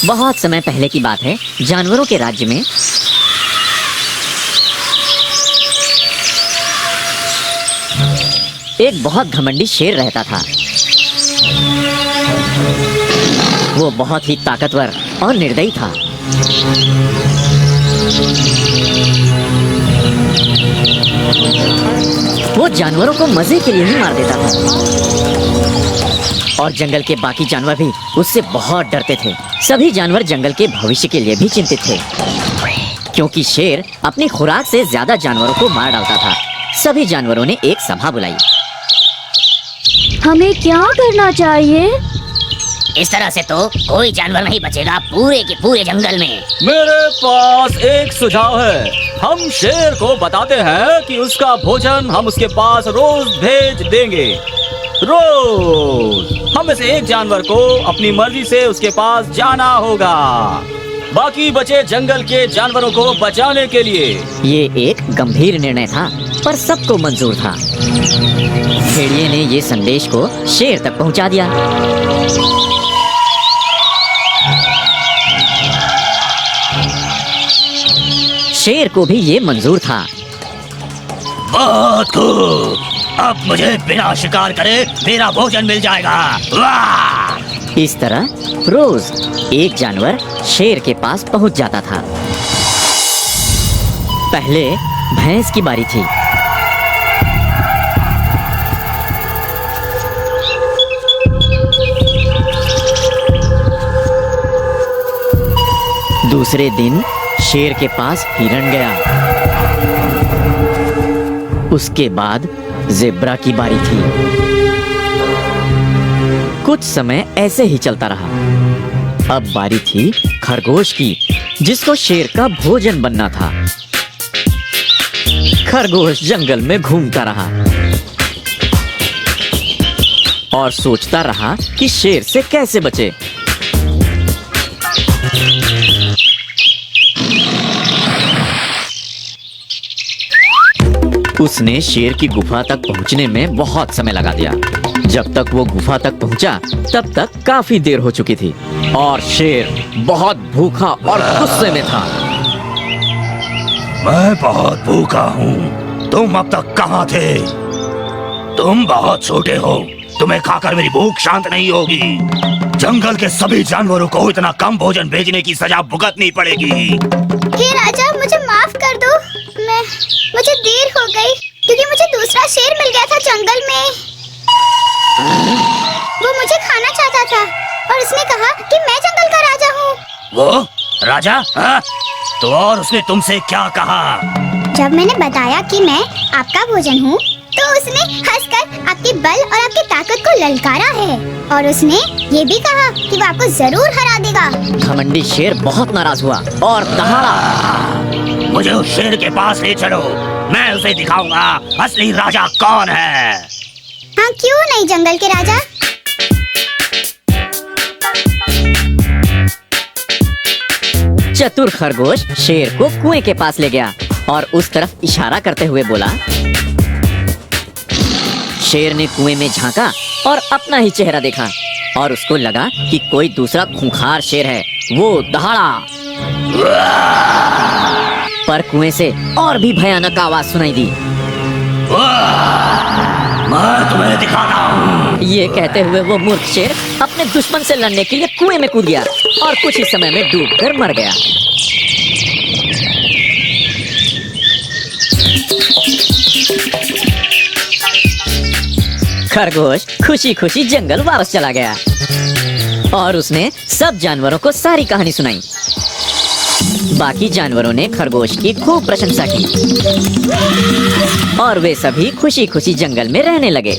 बहुत समय पहले की बात है। जानवरों के राज्य में एक बहुत घमंडी शेर रहता था। वो बहुत ही ताकतवर और निर्दयी था। वो जानवरों को मजे के लिए ही मार देता था और जंगल के बाकी जानवर भी उससे बहुत डरते थे। सभी जानवर जंगल के भविष्य के लिए भी चिंतित थे, क्योंकि शेर अपनी खुराक से ज्यादा जानवरों को मार डालता था। सभी जानवरों ने एक सभा बुलाई। हमें क्या करना चाहिए? इस तरह से तो कोई जानवर नहीं बचेगा पूरे के पूरे जंगल में। मेरे पास एक सुझाव है। हम शेर को बताते हैं कि उसका भोजन हम उसके पास रोज भेज देंगे। रोज हम में से एक जानवर को अपनी मर्जी से उसके पास जाना होगा, बाकी बचे जंगल के जानवरों को बचाने के लिए। ये एक गंभीर निर्णय था, पर सबको मंजूर था। भेड़िए ने ये संदेश को शेर तक पहुंचा दिया। शेर को भी ये मंजूर था। बहुत खूब, अब मुझे बिना शिकार करे मेरा भोजन मिल जाएगा। वाह! इस तरह रोज एक जानवर शेर के पास पहुंच जाता था। पहले भैंस की बारी थी। दूसरे दिन शेर के पास हिरण गया। उसके बाद ज़ेब्रा की बारी थी। कुछ समय ऐसे ही चलता रहा। अब बारी थी खरगोश की, जिसको शेर का भोजन बनना था। खरगोश जंगल में घूमता रहा और सोचता रहा कि शेर से कैसे बचे। उसने शेर की गुफा तक पहुंचने में बहुत समय लगा दिया। जब तक वो गुफा तक पहुंचा, तब तक काफी देर हो चुकी थी और शेर बहुत भूखा और गुस्से में था। मैं बहुत भूखा हूँ। तुम अब तक कहाँ थे? तुम बहुत छोटे हो, तुम्हें खाकर मेरी भूख शांत नहीं होगी। जंगल के सभी जानवरों को इतना कम भोजन भेजने की सजा भुगतनी पड़ेगी। हे राजा, मुझे माफ कर दो। मुझे देर हो गई क्योंकि मुझे दूसरा शेर मिल गया था जंगल में। वो मुझे खाना चाहता था और उसने कहा कि मैं जंगल का राजा हूँ। वो राजा? हाँ? तो और उसने तुमसे क्या कहा? जब मैंने बताया कि मैं आपका भोजन हूँ, तो उसने हंसकर आपके बल और आपकी ताकत को ललकारा है और उसने ये भी कहा कि वो आपको जरूर हरा देगा। घमंडी शेर बहुत नाराज हुआ और दहाड़ा। मुझे उस शेर के पास ले चलो, मैं उसे दिखाऊंगा असली राजा कौन है। हाँ, क्यों नहीं जंगल के राजा। चतुर खरगोश शेर को कुएं के पास ले गया और उस तरफ इशारा करते हुए बोला। शेर ने कुएं में झांका और अपना ही चेहरा देखा और उसको लगा कि कोई दूसरा खूंखार शेर है। वो दहाड़ा, पर कुएं से और भी भयानक आवाज सुनाई दी। मैं तुम्हें दिखाता हूँ। ये कहते हुए वो मूर्ख शेर अपने दुश्मन से लड़ने के लिए कुएं में कूद गया और कुछ ही समय में डूबकर मर गया। खरगोश खुशी खुशी जंगल वापस चला गया और उसने सब जानवरों को सारी कहानी सुनाई। बाकी जानवरों ने खरगोश की खूब प्रशंसा की और वे सभी खुशी खुशी जंगल में रहने लगे।